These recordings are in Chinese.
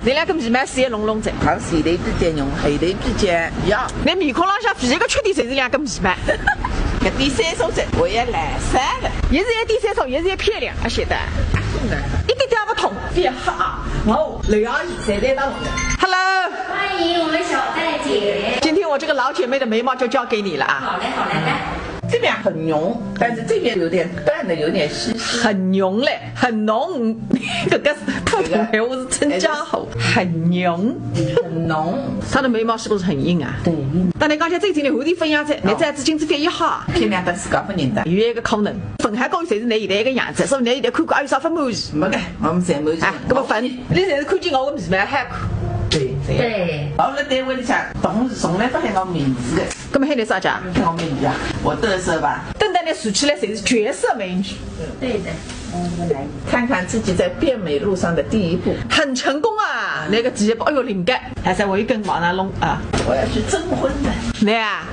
你两个皮蛮水隆隆的，好前头之间用后头之间一样。你面孔浪向唯一个缺点就是两个皮蛮。搿点三手子我也来三了，也是一点三手，也是一漂亮，而且的，一点点也不痛。别哈，我刘阿姨在在当中的。Hello， 欢迎我们小戴姐。今天我这个老姐妹的眉毛就交给你了啊。好嘞，好嘞，来。这边很浓，但是这边有点淡的，有点湿湿。很浓嘞，很浓。这个普通话我是真家伙，很浓，很浓。她的眉毛是不是很硬啊？对。但你刚才最近的后头分享在，你这子金子翻一下，偏两个自家不认得。有一个可能，粉还高于谁是你现在一个样子，所以你现在看过有啥分毛子？没个，我们侪没见。啊，那么粉，你现在看见我的眉毛还看？对。我们单位里向同事从来不喊我名字的，那么喊你啥家？喊我名字啊，我嘚瑟吧。等等，你数起来谁是绝色美女？对的。看看自己在变美路上的第一步，很成功啊！那个第一步，哎呦，灵感，还在我一根往那弄啊！我要去征婚的。来啊！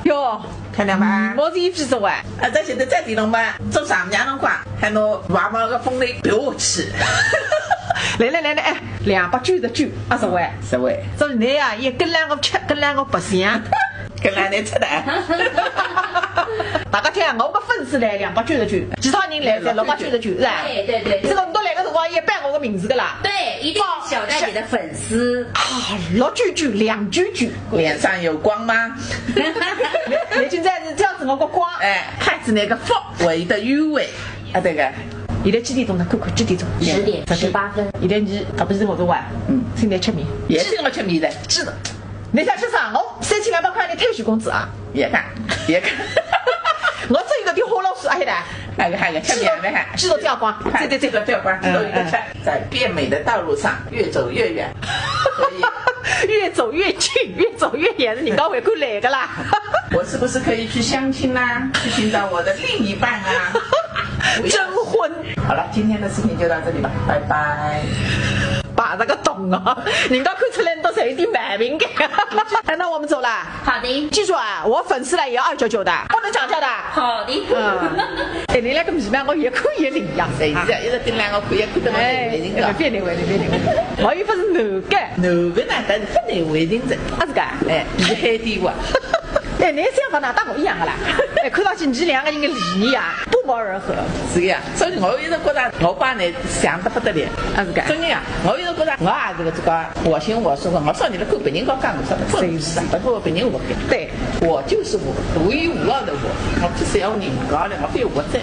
哟，看到吗？我是一批说啊，这现在再点弄嘛，做丈母娘侬快，喊侬娃娃个风雷陪我去。来，哎，200句的句，20位，10位。所以你啊，也跟两个吃，跟两个不香，跟两个吃的。大家听，我个粉丝来200句的句，其他人来600句的句，是吧？对。这个你都来个辰光也办我个名字的啦。对，一定是小戴姐的粉丝啊，6句句，2句句，脸上有光吗？你现在是这样子，我个光，哎，看着那个氛围的韵味啊，这个。现在几点钟呢？看几点钟？10点18分。现在你啊，不是我都晚，现在吃面，也是我吃面的，是的。你想吃啥？我3200块的退休工资啊！也看。我这个就花老师，哎的，还个吃面的还，知道掉光，这个掉光，知道一个吃，在变美的道路上越走越远，所以越走越近，越走越远，你刚回过来的啦。我是不是可以去相亲啦？去寻找我的另一半啊？征婚。好了，今天的视频就到这里吧，拜拜。把这个懂啊，人家看出来都是有点蛮敏感。那我们走了。好的。记住啊，我粉丝来也要299的，不能涨价的。好的。哎，你那个皮毛我越看越灵呀，谁知道一直跟两个看也看得我内为人的。别内为人，别内为人。我以为是男的。男的呢，但是不内为人的。啊是个？哎，你是海底话。哎，你想法哪当我一样的啦？哎，看到起你两个人的理念啊，不谋而合。是呀，所以我一直觉得我爸呢想得不得了。啊是个？真的呀，我一直觉得我也是这个我行我素的。我说你的看别人家讲什么，真是不过别人我的。对，我就是我，独一无二的我，我不是要人家的，我非要我在。